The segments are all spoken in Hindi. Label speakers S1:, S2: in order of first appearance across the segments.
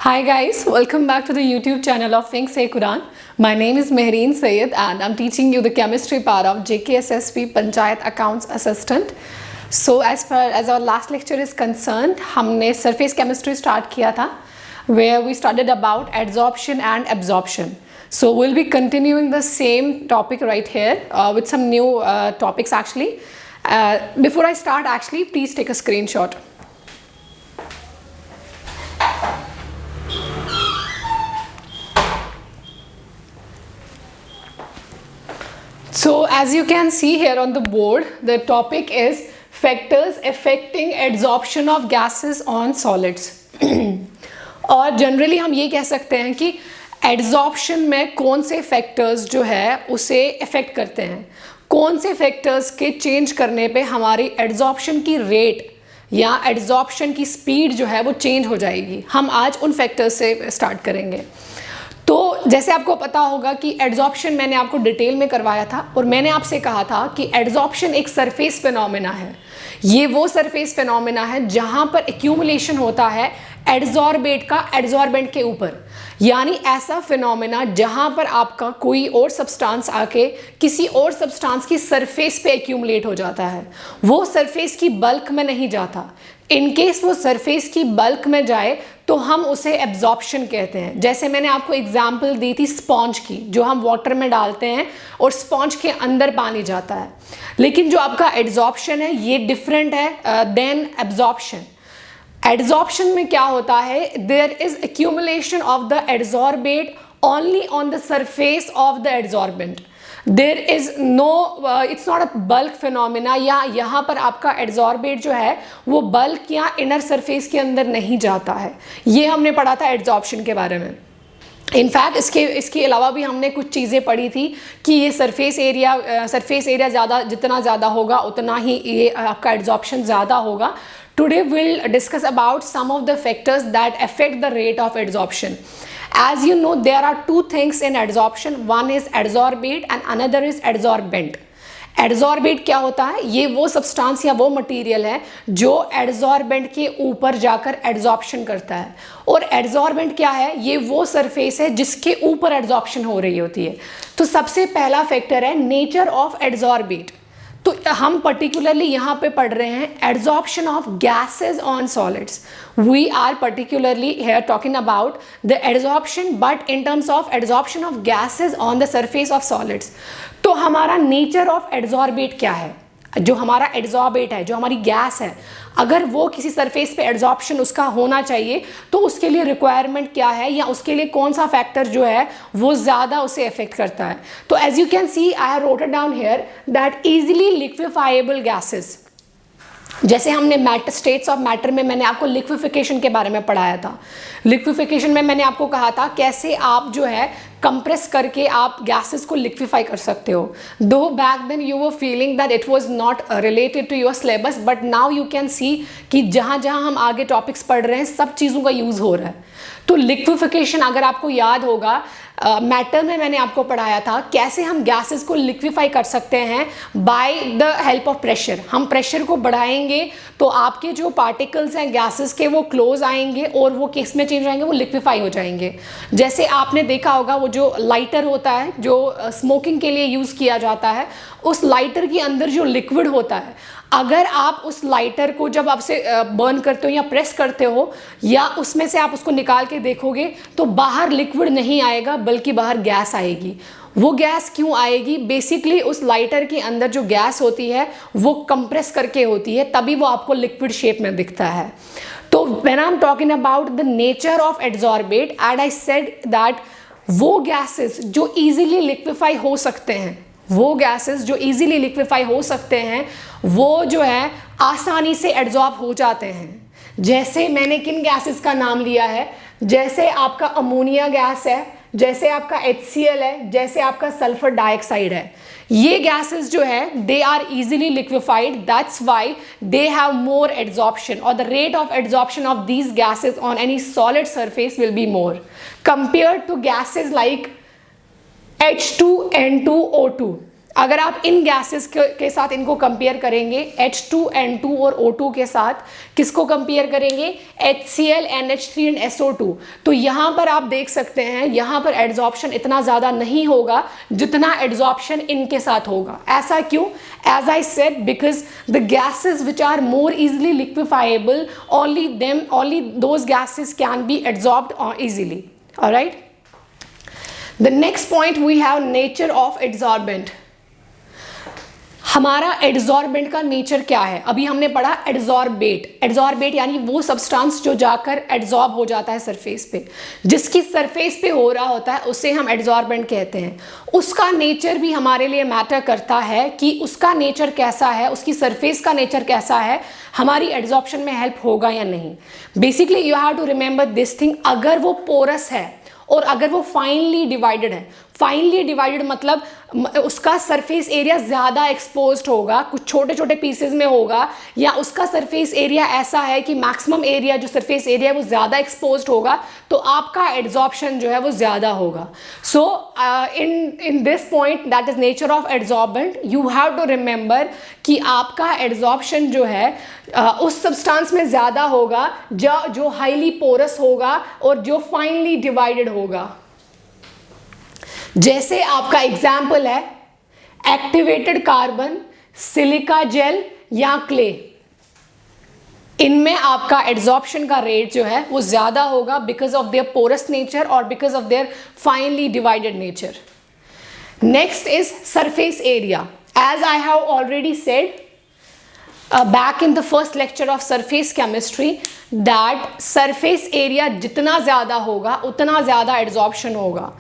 S1: Hi guys, welcome back to the YouTube channel of Think Say Quran. My name is Mehreen Sayed and I'm teaching you the chemistry part of JKSSP Panchayat Accounts Assistant. So as far as our last lecture is concerned, हमने surface chemistry start किया था where we studied about adsorption and absorption. So we'll be continuing the same topic right here with some new topics actually. Before I start actually, please take a screenshot. So as you can see here on the board, the topic is factors affecting adsorption of gases on solids. और जनरली हम ये कह सकते हैं कि एड्जॉर्प्शन में कौन से फैक्टर्स जो है उसे अफेक्ट करते हैं, कौन से फैक्टर्स के चेंज करने पे हमारी एड्जॉर्प्शन की रेट या एड्जॉर्प्शन की स्पीड जो है वो चेंज हो जाएगी. हम आज उन फैक्टर्स से स्टार्ट करेंगे. तो जैसे आपको पता होगा कि एड्जॉर्प्शन मैंने आपको डिटेल में करवाया था और मैंने आपसे कहा था कि एड्जॉर्प्शन एक सरफेस फिनोमेना है. ये वो सरफेस फिनोमेना है जहां पर एक्यूमुलेशन होता है एड्जॉर्बेट का एड्जॉर्बेंट के ऊपर, यानी ऐसा फिनोमेना जहां पर आपका कोई और सब्सटेंस आके किसी और सब्सटेंस की सरफेस पे एक्यूमुलेट हो जाता है. वो सरफेस की बल्क में नहीं जाता. इन केस वो सरफेस की बल्क में जाए तो हम उसे एब्जॉर्प्शन कहते हैं. जैसे मैंने आपको एग्जांपल दी थी स्पॉन्ज की, जो हम वाटर में डालते हैं और स्पॉन्ज के अंदर पानी जाता है. लेकिन जो आपका एड्जॉर्प्शन है ये डिफरेंट है देन एब्जॉर्प्शन. एड्जॉर्प्शन में क्या होता है, there is accumulation of the adsorbate only on the surface of the adsorbent. There is no, it's not a bulk phenomena, या यहाँ पर आपका एड्जॉर्बेट जो है वो बल्क या इनर सरफेस के अंदर नहीं जाता है. ये हमने पढ़ा था एड्जॉर्प्शन के बारे में. इनफैक्ट इसके अलावा भी हमने कुछ चीज़ें पढ़ी थी कि ये सरफेस एरिया ज़्यादा, जितना ज़्यादा होगा उतना ही ये आपका एड्जॉर्प्शन ज़्यादा होगा. Today we'll discuss about some of the factors that affect the rate of adsorption. As you know, there are two things in adsorption. One is adsorbate and another is adsorbent. Adsorbate क्या होता है, ये वो सब्सटेंस या वो मटेरियल है जो एड्जॉर्बेंट के ऊपर जाकर एड्जॉर्प्शन करता है. और एड्जॉर्बेंट क्या है, ये वो सरफेस है जिसके ऊपर एड्जॉर्प्शन हो रही होती है. तो सबसे पहला फैक्टर है नेचर ऑफ एड्जॉर्बेट. तो हम पर्टिकुलरली यहाँ पे पढ़ रहे हैं adsorption of gases on solids. We are particularly here talking about the adsorption but in terms of adsorption of gases on the surface of solids. तो हमारा नेचर ऑफ एड्जॉर्बेट क्या है, जो हमारा एड्जॉर्बेट है, जो हमारी गैस है, अगर वो किसी सरफेस पे एड्जॉर्प्शन उसका होना चाहिए तो उसके लिए रिक्वायरमेंट क्या है या उसके लिए कौन सा फैक्टर जो है वो ज़्यादा उसे अफेक्ट करता है. तो as you can see I have wrote down here that easily liquefiable gases. जैसे हमने स्टेट्स ऑफ मैटर में मैंने आपको लिक्विफिकेशन के बारे में पढ़ाया था. लिक्विफिकेशन में मैंने आपको कहा था कैसे आप जो है कंप्रेस करके आप गैसेस को लिक्विफाई कर सकते हो. Though back then you were feeling that it was not related to your syllabus, but now you can see कि जहाँ जहाँ हम आगे टॉपिक्स पढ़ रहे हैं सब चीज़ों का यूज़ हो रहा है. तो लिक्विफिकेशन अगर आपको याद होगा, मैटर में मैंने आपको पढ़ाया था कैसे हम गैसेस को लिक्विफाई कर सकते हैं by the help of pressure. हम प्रेशर को बढ़ाएंगे तो आपके जो पार्टिकल्स हैं गैसेस के वो क्लोज आएंगे और वो किस में चेंज आएंगे, वो लिक्विफाई हो जाएंगे. जैसे आपने देखा होगा वो जो लाइटर होता है जो स्मोकिंग के लिए यूज़ किया जाता है, उस लाइटर के अंदर जो लिक्विड होता है, अगर आप उस लाइटर को जब आपसे बर्न करते हो या प्रेस करते हो या उसमें से आप उसको निकाल के देखोगे तो बाहर लिक्विड नहीं आएगा बल्कि बाहर गैस आएगी. वो गैस क्यों आएगी, बेसिकली उस लाइटर के अंदर जो गैस होती है वो कंप्रेस करके होती है, तभी वो आपको लिक्विड शेप में दिखता है. तो when I am talking about the nature of adsorbate and I said that वो गैसेस जो इजीली लिक्विफाई हो सकते हैं, वो गैसेस जो इजीली लिक्विफाई हो सकते हैं वो जो है आसानी से एड्जॉर्ब हो जाते हैं. जैसे मैंने किन गैसेस का नाम लिया है, जैसे आपका अमोनिया गैस है, जैसे आपका HCl है, जैसे आपका सल्फर डाइऑक्साइड है. ये गैसेस जो है they are easily liquefied, that's why they have more adsorption और the rate of adsorption of these gases on any solid surface will be more compared to gases like H2N2O2. अगर आप इन गैसेस के साथ इनको कंपेयर करेंगे, H2N2 और O2 के साथ किसको कंपेयर करेंगे, HCl, NH3 एंड SO2, तो यहाँ पर आप देख सकते हैं यहाँ पर एड्जॉर्प्शन इतना ज़्यादा नहीं होगा जितना एड्जॉर्प्शन इनके साथ होगा। ऐसा क्यों? As I said, because the gases which are more easily liquefiable, only those gases can be absorbed easily. All right. The next point we have nature of adsorbent. हमारा एड्जॉर्बेंट का नेचर क्या है? अभी हमने पढ़ा एड्जॉर्बेट। एड्जॉर्बेट यानी वो सब्सटेंस जो जाकर एड्जॉर्ब हो जाता है सरफेस पे, जिसकी सरफेस पे हो रहा होता है उसे हम एड्जॉर्बेंट कहते हैं। उसका नेचर भी हमारे लिए मैटर करता है कि उसका नेचर कैसा है, उसकी सरफेस का नेचर कैसा है, हमारी एड्जॉर्प्शन में हेल्प होगा या नहीं। Basically you have to remember this thing, अगर वो पोरस है और अगर वो फाइनली डिवाइडेड है, फाइनली डिवाइडेड मतलब उसका सरफेस एरिया ज़्यादा एक्सपोज्ड होगा, कुछ छोटे छोटे पीसेस में होगा, या उसका सरफेस एरिया ऐसा है कि मैक्सिमम एरिया जो सरफेस एरिया है वो ज़्यादा एक्सपोज्ड होगा, तो आपका एड्जॉर्प्शन जो है वो ज़्यादा होगा। So in this point, that is nature of adsorbent, you have to remember कि आपका एड्जॉर्प्शन जो है उस सब्सटेंस में ज़्यादा होगा जो हाईली पोरस होगा और जो फाइनली डिवाइडेड होगा। जैसे आपका एग्जाम्पल है एक्टिवेटेड कार्बन, सिलिका जेल या क्ले, इनमें आपका एड्जॉर्प्शन का रेट जो है वो ज़्यादा होगा because of their porous nature और because of their finely divided nature. Next is surface area. As I have already said back in the first lecture of surface chemistry that surface area जितना ज़्यादा होगा उतना ज़्यादा एड्जॉर्प्शन होगा।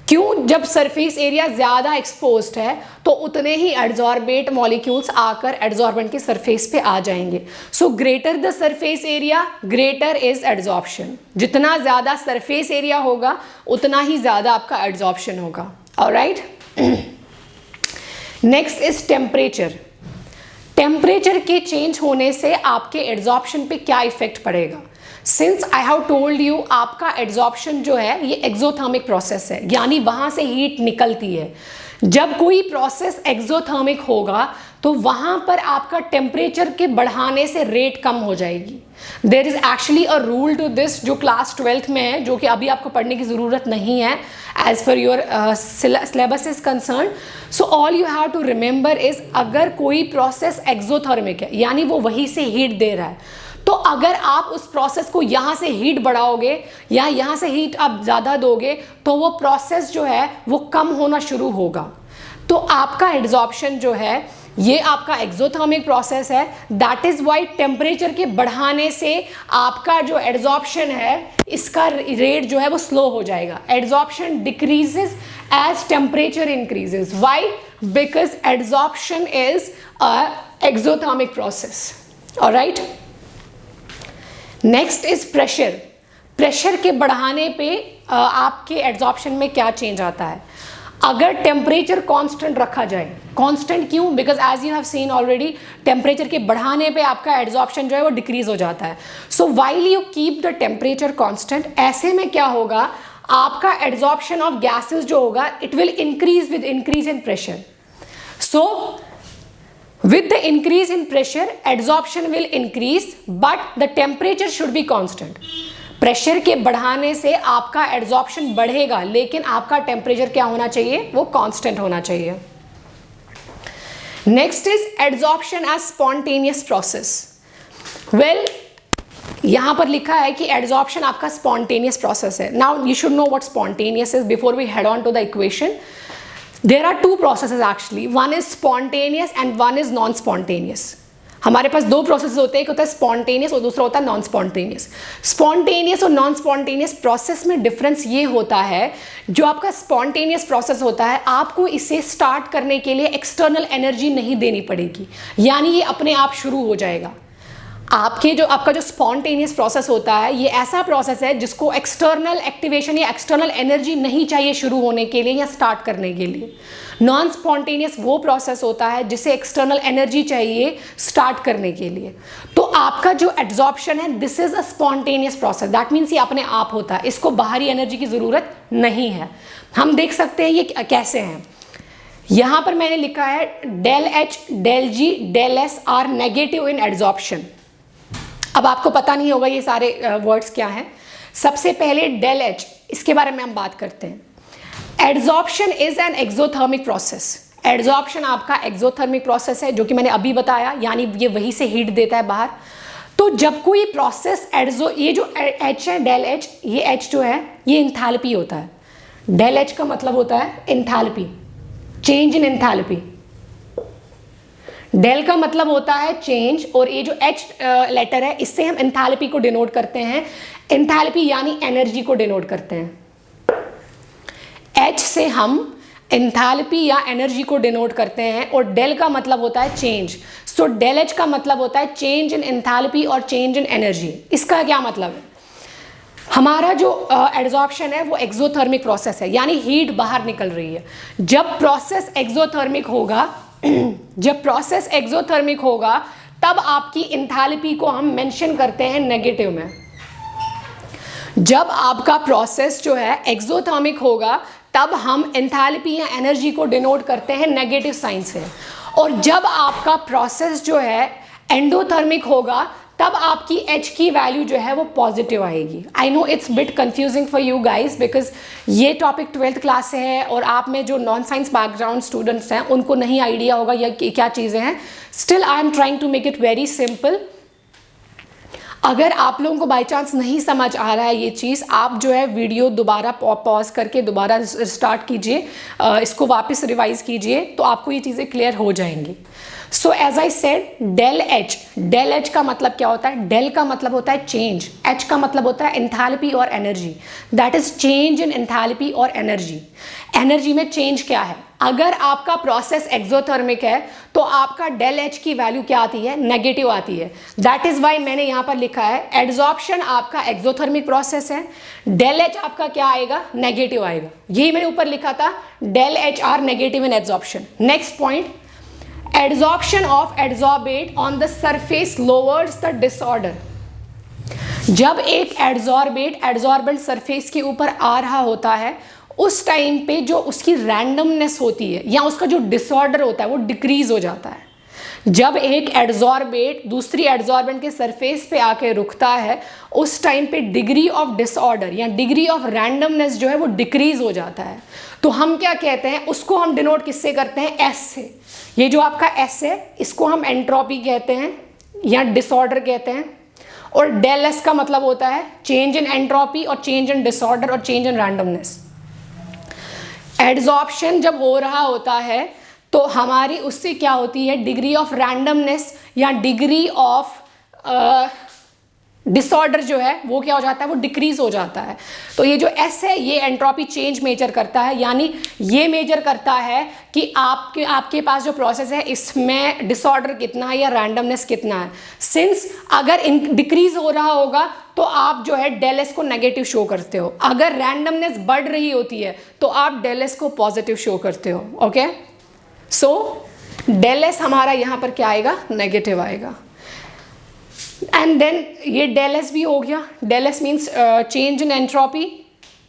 S1: क्यों? जब सरफेस एरिया ज़्यादा एक्सपोज्ड है तो उतने ही एड्जॉर्बेट मॉलिक्यूल्स आकर एड्जॉर्बेंट की सरफेस पे आ जाएंगे। So greater the surface area greater is adsorption. जितना ज़्यादा सरफेस एरिया होगा उतना ही ज़्यादा आपका एड्जॉर्प्शन होगा। Alright, next is temperature. Temperature के चेंज होने से आपके एड्जॉर्प्शन पे क्या इफेक्ट पड़ेगा? Since I have told you आपका एड्जॉर्प्शन जो है ये एक्सोथर्मिक प्रोसेस है, यानी वहाँ से हीट निकलती है। जब कोई प्रोसेस एक्सोथर्मिक होगा तो वहाँ पर आपका टेम्परेचर के बढ़ाने से रेट कम हो जाएगी। There is actually a rule to this जो क्लास 12th में है, जो कि अभी आपको पढ़ने की ज़रूरत नहीं है as for your syllabus is concern. So all you have to remember is, अगर कोई प्रोसेस एक्सोथर्मिक है यानी वो वहीं से हीट दे रहा है, तो अगर आप उस प्रोसेस को यहाँ से हीट बढ़ाओगे या यहाँ से हीट आप ज़्यादा दोगे तो वो प्रोसेस जो है वो कम होना शुरू होगा। तो आपका एड्जॉर्प्शन जो है ये आपका एक्सोथर्मिक प्रोसेस है। दैट इज़ वाई टेम्परेचर के बढ़ाने से आपका जो एड्जॉर्प्शन है इसका रेट जो है वो स्लो हो जाएगा। Adsorption decreases as temperature increases. Why? Because adsorption is a exothermic process. Alright, next is pressure. Pressure के बढ़ाने पे आपके एड्जॉर्प्शन में क्या चेंज आता है? अगर टेम्परेचर कांस्टेंट रखा जाए, कांस्टेंट क्यों? Because as you have seen already temperature के बढ़ाने पे आपका एड्जॉर्प्शन जो है वो डिक्रीज हो जाता है। सो while you keep the temperature constant, ऐसे में क्या होगा, आपका एड्जॉर्प्शन ऑफ गैसेस जो होगा it will increase with increase in pressure. So with the increase in pressure adsorption will increase but the temperature should be constant। Pressure के बढ़ाने से आपका एड्जॉर्प्शन बढ़ेगा लेकिन आपका टेम्परेचर क्या होना चाहिए, वो कांस्टेंट होना चाहिए। Next is adsorption as spontaneous process. Well, यहां पर लिखा है कि एड्जॉर्प्शन आपका स्पॉन्टेनियस प्रोसेस है। Now you should know what spontaneous is before we head on to the equation. There are two processes actually, one is spontaneous and one is non-spontaneous। हमारे पास दो प्रोसेस होते हैं, एक होता है स्पॉन्टेनियस और दूसरा होता है नॉन स्पॉन्टेनियस। स्पॉन्टेनियस और नॉन स्पॉन्टेनियस प्रोसेस में डिफरेंस ये होता है, जो आपका स्पॉन्टेनियस प्रोसेस होता है आपको इसे स्टार्ट करने के लिए एक्सटर्नल एनर्जी नहीं देनी पड़ेगी, यानी ये अपने आप शुरू हो जाएगा। आपका जो स्पॉन्टेनियस प्रोसेस होता है ये ऐसा प्रोसेस है जिसको एक्सटर्नल एक्टिवेशन या एक्सटर्नल एनर्जी नहीं चाहिए शुरू होने के लिए या स्टार्ट करने के लिए। नॉन स्पॉन्टेनियस वो प्रोसेस होता है जिसे एक्सटर्नल एनर्जी चाहिए स्टार्ट करने के लिए। तो आपका जो एड्जॉर्प्शन है this is a spontaneous process, that means ये अपने आप होता है, इसको बाहरी एनर्जी की ज़रूरत नहीं है। हम देख सकते हैं ये कैसे हैं। यहां पर मैंने लिखा है del H, del G, del S are negative in adsorption. अब आपको पता नहीं होगा ये सारे वर्ड्स क्या हैं। सबसे पहले डेल एच, इसके बारे में हम बात करते हैं। Adsorption is an exothermic process. Adsorption आपका एक्सोथर्मिक प्रोसेस है, जो कि मैंने अभी बताया, यानी ये वहीं से हीट देता है बाहर। तो जब कोई प्रोसेस ये जो एच है, डेल एच, ये एच जो है ये इंथैल्पी होता है। डेल एच का मतलब होता है enthalpy, change in enthalpy. Del का मतलब होता है चेंज, और ये जो एच लेटर है इससे हम एंथैल्पी को डिनोट करते हैं। एंथैल्पी यानी एनर्जी को डिनोट करते हैं। एच से हम एंथैल्पी या एनर्जी को डिनोट करते हैं, और डेल का मतलब होता है चेंज। सो डेल एच का मतलब होता है चेंज इन एंथैल्पी और चेंज इन एनर्जी। इसका क्या मतलब है? हमारा जो एड्जॉर्प्शन है वो एक्सोथर्मिक प्रोसेस है, यानी हीट बाहर निकल रही है। जब प्रोसेस एक्सोथर्मिक होगा तब आपकी एंथैल्पी को हम मेंशन करते हैं नेगेटिव में। जब आपका प्रोसेस जो है एक्सोथर्मिक होगा तब हम एंथैल्पी या एनर्जी को डिनोट करते हैं नेगेटिव साइन से, और जब आपका प्रोसेस जो है एंडोथर्मिक होगा तब आपकी एच की वैल्यू जो है वो पॉजिटिव आएगी। आई know it's bit confusing for you guys, because ये टॉपिक 12th क्लास से है और आप में जो नॉन साइंस बैकग्राउंड स्टूडेंट्स हैं उनको नहीं आइडिया होगा ये क्या चीज़ें हैं। Still I am trying to make it very simple. अगर आप लोगों को बाई चांस नहीं समझ आ रहा है ये चीज़, आप जो है वीडियो दोबारा पॉज करके दोबारा स्टार्ट कीजिए, इसको वापस रिवाइज कीजिए, तो आपको ये चीज़ें क्लियर हो जाएंगी। So as I said, del H का मतलब क्या होता है? डेल का मतलब होता है चेंज, एच का मतलब होता है एंथैल्पी और energy. That is change in enthalpy और एनर्जी। एनर्जी में चेंज क्या है? अगर आपका प्रोसेस एक्सोथर्मिक है तो आपका डेल एच की वैल्यू क्या आती है? नेगेटिव आती है। दैट इज वाई मैंने यहां पर लिखा है एड्जॉर्प्शन आपका एक्सोथर्मिक प्रोसेस है, डेल एच आपका क्या आएगा? नेगेटिव आएगा। यही मैंने ऊपर लिखा था, del H are negative in adsorption. Next point, adsorption of adsorbate on the surface lowers the disorder. जब एक एड्सॉर्बेंट सरफेस के ऊपर आ रहा होता है उस टाइम पे जो उसकी रैंडमनेस होती है या उसका जो डिसऑर्डर होता है वो डिक्रीज हो जाता है। जब एक एड्सॉर्बेट दूसरी एड्सॉर्बेंट के सरफेस पे आके रुकता है उस टाइम पे डिग्री ऑफ डिसऑर्डर या डिग्री ऑफ रैंडमनेस जो है वो डिक्रीज हो जाता है। तो हम क्या कहते हैं? उसको हम डिनोट किससे करते हैं? एस से। ये जो आपका एस है इसको हम एंट्रोपी कहते हैं या डिसऑर्डर कहते हैं, और डेल एस का मतलब होता है चेंज इन एंट्रोपी और चेंज इन डिसऑर्डर और चेंज इन रैंडमनेस। एड्सॉर्प्शन जब हो रहा होता है तो हमारी उससे क्या होती है? डिग्री ऑफ रैंडमनेस या डिग्री ऑफ डिसऑर्डर जो है वो क्या हो जाता है? वो डिक्रीज हो जाता है। तो ये जो एस है ये एंट्रोपी चेंज मेजर करता है, यानी ये मेजर करता है कि आपके पास जो प्रोसेस है इसमें डिसऑर्डर कितना है या रैंडमनेस कितना है। सिंस अगर डिक्रीज हो रहा होगा तो आप जो है डेल एस को नेगेटिव शो करते हो, अगर रैंडमनेस बढ़ रही होती है तो आप डेल एस को पॉजिटिव शो करते हो। ओके, सो डेल एस हमारा यहाँ पर क्या आएगा? नेगेटिव आएगा। एंड देन ये डेल एस भी हो गया। Del S means change in entropy,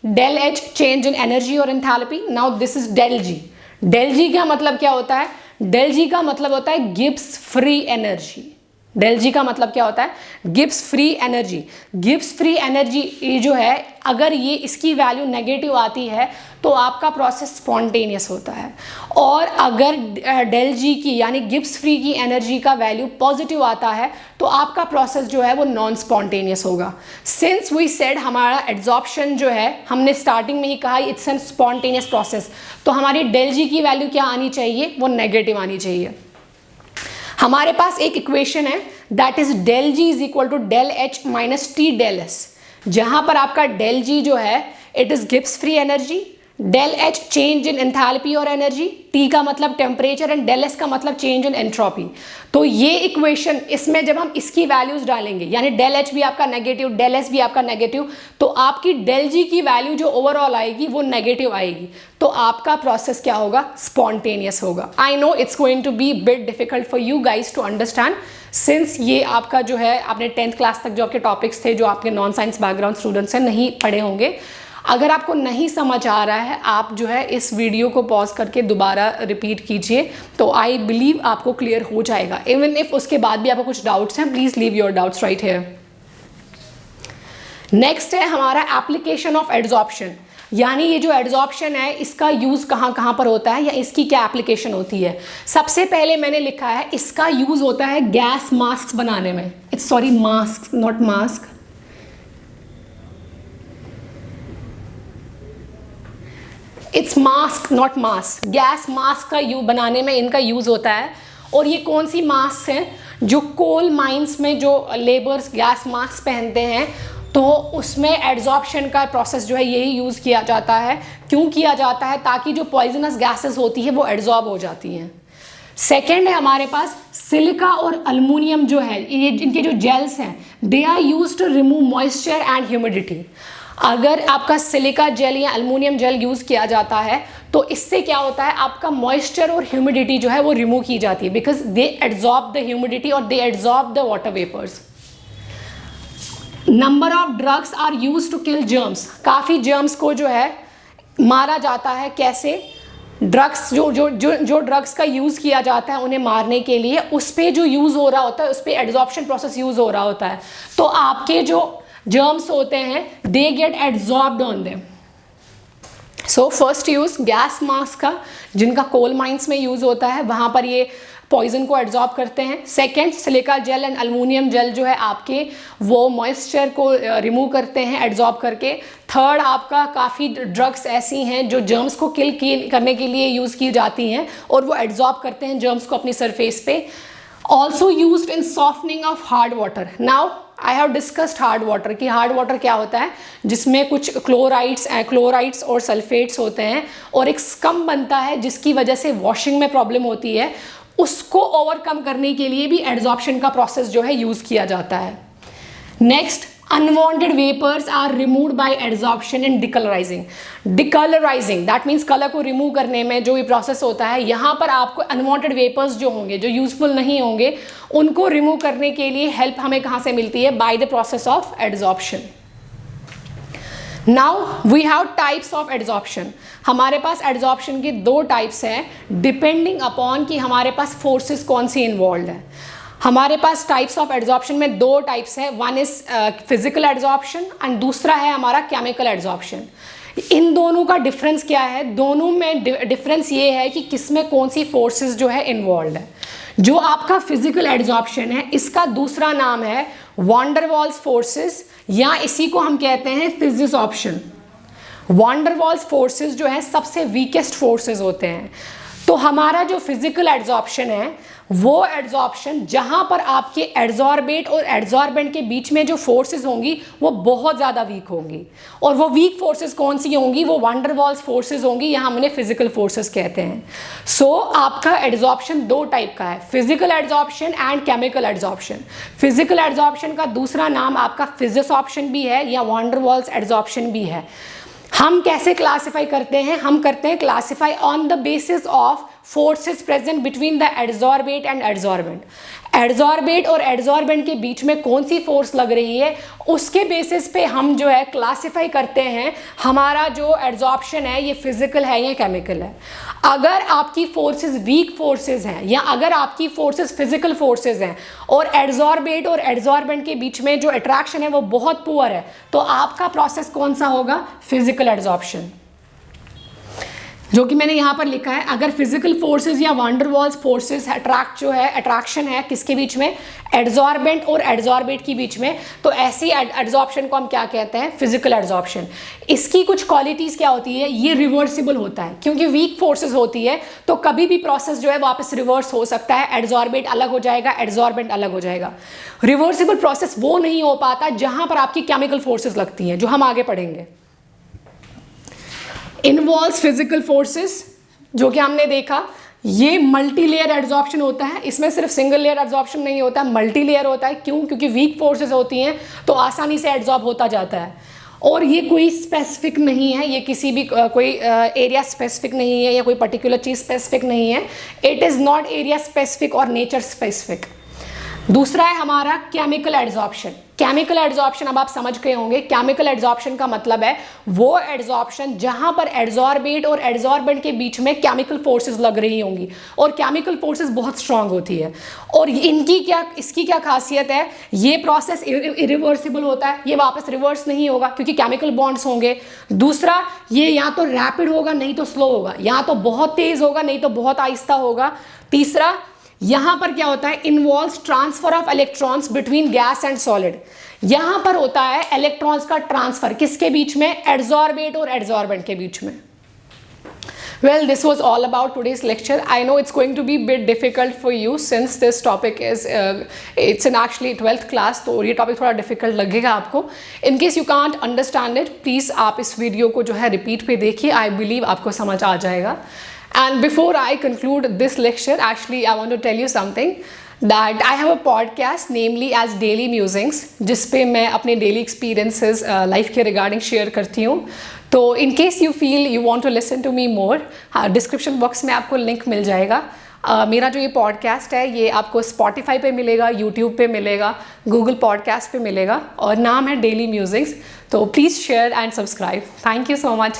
S1: del H change in energy और enthalpy. Now this is del G. Del G का मतलब क्या होता है? डेल जी का मतलब होता है Gibbs free energy. Del G का मतलब क्या होता है? Gibbs free energy. Gibbs free energy ये जो है अगर ये इसकी वैल्यू नेगेटिव आती है तो आपका प्रोसेस स्पॉन्टेनियस होता है, और अगर डेल जी की यानी गिब्स फ्री की एनर्जी का वैल्यू पॉजिटिव आता है तो आपका प्रोसेस जो है वो नॉन स्पॉन्टेनियस होगा। सिंस वी सेड हमारा एड्सॉर्प्शन जो है हमने स्टार्टिंग में ही कहा इट्स एन स्पॉन्टेनियस प्रोसेस, तो हमारी डेल जी की वैल्यू क्या आनी चाहिए? वो नेगेटिव आनी चाहिए। हमारे पास एक इक्वेशन है that is del G is equal to del H minus T del S, जहां पर आपका डेल जी जो है it is Gibbs free energy, del H change in enthalpy और एनर्जी, टी का मतलब टेम्परेचर एंड डेल एस का मतलब चेंज इन एंट्रोपी। तो ये इक्वेशन इसमें जब हम इसकी वैल्यूज डालेंगे यानी डेल एच भी आपका नेगेटिव, डेल एस भी आपका नेगेटिव, तो आपकी डेल जी की वैल्यू जो ओवरऑल आएगी वो नेगेटिव आएगी, तो आपका प्रोसेस क्या होगा? स्पॉन्टेनियस होगा। I know it's going to be bit difficult for you guys to understand, since ये आपका जो है आपने 10th क्लास तक जो आपके टॉपिक्स थे जो आपके नॉन साइंस बैकग्राउंड स्टूडेंट्स हैं नहीं पढ़े होंगे। अगर आपको नहीं समझ आ रहा है, आप जो है इस वीडियो को पॉज करके दोबारा रिपीट कीजिए, तो आई बिलीव आपको क्लियर हो जाएगा। इवन इफ उसके बाद भी आपको कुछ डाउट्स हैं, please leave your doubts right here. Next है हमारा एप्लीकेशन ऑफ एड्जॉर्प्शन, यानी ये जो एड्जॉर्प्शन है इसका यूज़ कहाँ कहाँ पर होता है या इसकी क्या एप्लीकेशन होती है। सबसे पहले मैंने लिखा है इसका यूज़ होता है गैस मास्क बनाने में। It's sorry mask not mask, it's mask not mask. Gas mask का बनाने में इनका यूज़ होता है। और ये कौन सी मास्क हैं? जो कोल माइंस में जो लेबर्स गैस मास्क पहनते हैं, तो उसमें एड्जॉर्प्शन का प्रोसेस जो है यही यूज़ किया जाता है। क्यों किया जाता है? ताकि जो पॉइजनस गैसेस होती है वो एड्जॉर्ब हो जाती हैं। सेकेंड है हमारे पास सिलिका और अल्मीनियम जो है, ये इनके जो जेल्स हैं, they are use to remove moisture and humidity. अगर आपका सिलिका जेल या अल्मीनियम जेल यूज़ किया जाता है तो इससे क्या होता है, आपका मॉइस्चर और ह्यूमिडिटी जो है वो रिमूव की जाती है, because they adsorb the humidity और they adsorb the water vapours. Number of drugs are use to kill germs, काफ़ी जर्म्स को जो है मारा जाता है। कैसे? ड्रग्स जो ड्रग्स का यूज़ किया जाता है उन्हें मारने के लिए, उस पर जो यूज़ हो रहा होता है उस पर एड्जॉर्प्शन प्रोसेस यूज़ हो रहा होता है, तो आपके जो जर्म्स होते हैं they get adsorbed on them. So first use gas mask का, जिनका कोल माइंस में यूज़ होता है, वहाँ पर ये पॉइजन को एड्जॉर्ब करते हैं। Second, silica gel and aluminium gel जो है आपके वो मॉइस्चर को रिमूव करते हैं एड्जॉर्ब करके। थर्ड, आपका काफ़ी ड्रग्स ऐसी हैं जो जर्म्स को किल करने के लिए यूज़ की जाती हैं और वो एड्जॉर्ब करते हैं जर्म्स को अपनी सरफेस पे। Also used in softening of hard water. Now I have discussed hard water कि हार्ड वाटर क्या होता है, जिसमें कुछ क्लोराइड्स और सल्फेट्स होते हैं और एक स्कम बनता है जिसकी वजह से वॉशिंग में प्रॉब्लम होती है। उसको ओवरकम करने के लिए भी एड्जॉर्प्शन का प्रोसेस जो है यूज़ किया जाता है। Next, unwanted vapours are removed by adsorption in decolourising. Decolourising that means colour को रिमूव करने में जो ये प्रोसेस होता है, यहाँ पर आपको अनवांटेड वेपर्स जो होंगे, जो यूजफुल नहीं होंगे, उनको रिमूव करने के लिए हेल्प हमें कहाँ से मिलती है? By the process of adsorption. Now we have types of adsorption. हमारे पास एड्जॉर्प्शन के दो टाइप्स हैं डिपेंडिंग अपॉन कि हमारे पास फोर्सेस कौन सी इन्वॉल्व है। हमारे पास टाइप्स ऑफ एड्जॉर्प्शन में दो टाइप्स है, one is physical adsorption and दूसरा है हमारा केमिकल एड्जॉर्प्शन। इन दोनों का डिफरेंस क्या है? दोनों में डिफरेंस ये है कि किसमें कौन सी फोर्सेस जो है इन्वॉल्व है। जो आपका फिजिकल एड्जॉर्प्शन है, इसका दूसरा नाम है वॉन डर वाल्स फोर्सेस, या इसी को हम कहते हैं फिजिसॉर्प्शन। वॉन डर वाल्स फोर्सेस जो है सबसे वीकेस्ट फोर्सेस होते हैं। तो हमारा जो फिजिकल एड्जॉर्प्शन है वो एड्जॉर्प्शन जहां पर आपके एड्जॉर्बेट और एड्जॉर्बेंट के बीच में जो फोर्सेस होंगी वो बहुत ज़्यादा वीक होंगी, और वो वीक फोर्सेस कौन सी होंगी? वो वॉन डर वाल्स फोर्सेस होंगी, यहाँ हमने फिजिकल फोर्सेस कहते हैं। सो आपका एड्जॉर्प्शन दो टाइप का है, physical adsorption and chemical adsorption. Physical adsorption का दूसरा नाम आपका फिजिसॉर्प्शन भी है या वॉन डर वाल्स एड्जॉर्प्शन भी है। हम कैसे क्लासिफाई करते हैं? हम करते हैं classify on the basis of forces present between the adsorbate and adsorbent. Adsorbate और एड्जॉर्बेंट के बीच में कौन सी फोर्स लग रही है, उसके बेसिस पे हम जो है क्लासिफाई करते हैं हमारा जो एड्जॉर्प्शन है ये फिजिकल है या केमिकल है। अगर आपकी फोर्सेस वीक फोर्सेस हैं या अगर आपकी फोर्सेस फिजिकल फोर्सेस हैं और एड्जॉर्बेट और एड्जॉर्बेंट के बीच में जो अट्रैक्शन है वो बहुत पुअर है, तो आपका प्रोसेस कौन सा होगा? फिजिकल एड्जॉर्प्शन, जो कि मैंने यहाँ पर लिखा है। अगर फिजिकल फोर्सेस या van der Waals forces attraction है किसके बीच में? एड्जॉर्बेंट और एड्जॉर्बेट के बीच में, तो ऐसी एड्जॉर्प्शन को हम क्या कहते हैं? Physical adsorption. इसकी कुछ क्वालिटीज़ क्या होती है? ये रिवर्सिबल होता है, क्योंकि वीक फोर्सेस होती है तो कभी भी प्रोसेस जो है वापस रिवर्स हो सकता है। एड्जॉर्बेट अलग हो जाएगा, एड्जॉर्बेंट अलग हो जाएगा। रिवर्सिबल प्रोसेस वो नहीं हो पाता जहाँ पर आपकी केमिकल फोर्सेस लगती हैं, जो हम आगे पढ़ेंगे। इन्वॉल्व्स फिजिकल फोर्सेस, जो कि हमने देखा ये मल्टी लेयर एड्जॉर्प्शन होता है। इसमें सिर्फ सिंगल लेयर एड्जॉर्प्शन नहीं होता, मल्टी लेयर होता है। क्यों? क्योंकि वीक फोर्सेस होती हैं तो आसानी से एड्जॉर्ब होता जाता है, और ये कोई स्पेसिफिक नहीं है, ये किसी भी कोई एरिया स्पेसिफिक नहीं है या कोई पर्टिकुलर चीज़ स्पेसिफिक नहीं है। It is not area specific और नेचर स्पेसिफिक। दूसरा है हमारा केमिकल एड्जॉर्प्शन। केमिकल एड्जॉर्प्शन अब आप समझ गए होंगे। केमिकल एड्जॉर्प्शन का मतलब है वो एड्जॉर्प्शन जहां पर एड्जॉर्बेट और एड्जॉर्बेंट के बीच में केमिकल फोर्सेस लग रही होंगी, और केमिकल फोर्सेस बहुत स्ट्रांग होती है। और इसकी क्या खासियत है, ये प्रोसेस इरिवर्सिबल होता है, ये वापस रिवर्स नहीं होगा क्योंकि केमिकल बॉन्ड्स होंगे। दूसरा, ये या तो रैपिड होगा नहीं तो स्लो होगा, या तो बहुत तेज होगा नहीं तो बहुत आहिस्ता होगा। तीसरा, यहां पर क्या होता है, involves transfer of electrons between gas and solid. यहां पर होता है इलेक्ट्रॉन्स का ट्रांसफर, किसके बीच में, एड्जॉर्बेट और एड्जॉर्बेंट के बीच में। Well, this was all about today's lecture. I know it's going to be a bit difficult for you since this topic is it's in actually 12th class, तो ये topic थोड़ा difficult लगेगा आपको. In case you can't understand it, please आप इस वीडियो को जो है repeat पे देखिए. I believe आपको समझ आ जाएगा. And before I conclude this lecture, actually I want to tell you something. That I have a podcast namely as Daily Musings, जिस पे मैं अपने daily experiences लाइफ के रिगार्डिंग शेयर करती हूँ. तो in case you feel you want to listen to me more, description box में आपको लिंक मिल जाएगा. मेरा जो ये पॉडकास्ट है ये आपको Spotify पे मिलेगा, YouTube पे मिलेगा, Google पॉडकास्ट पे मिलेगा, और नाम है डेली म्यूजिक्स. तो please share and subscribe. Thank you so much.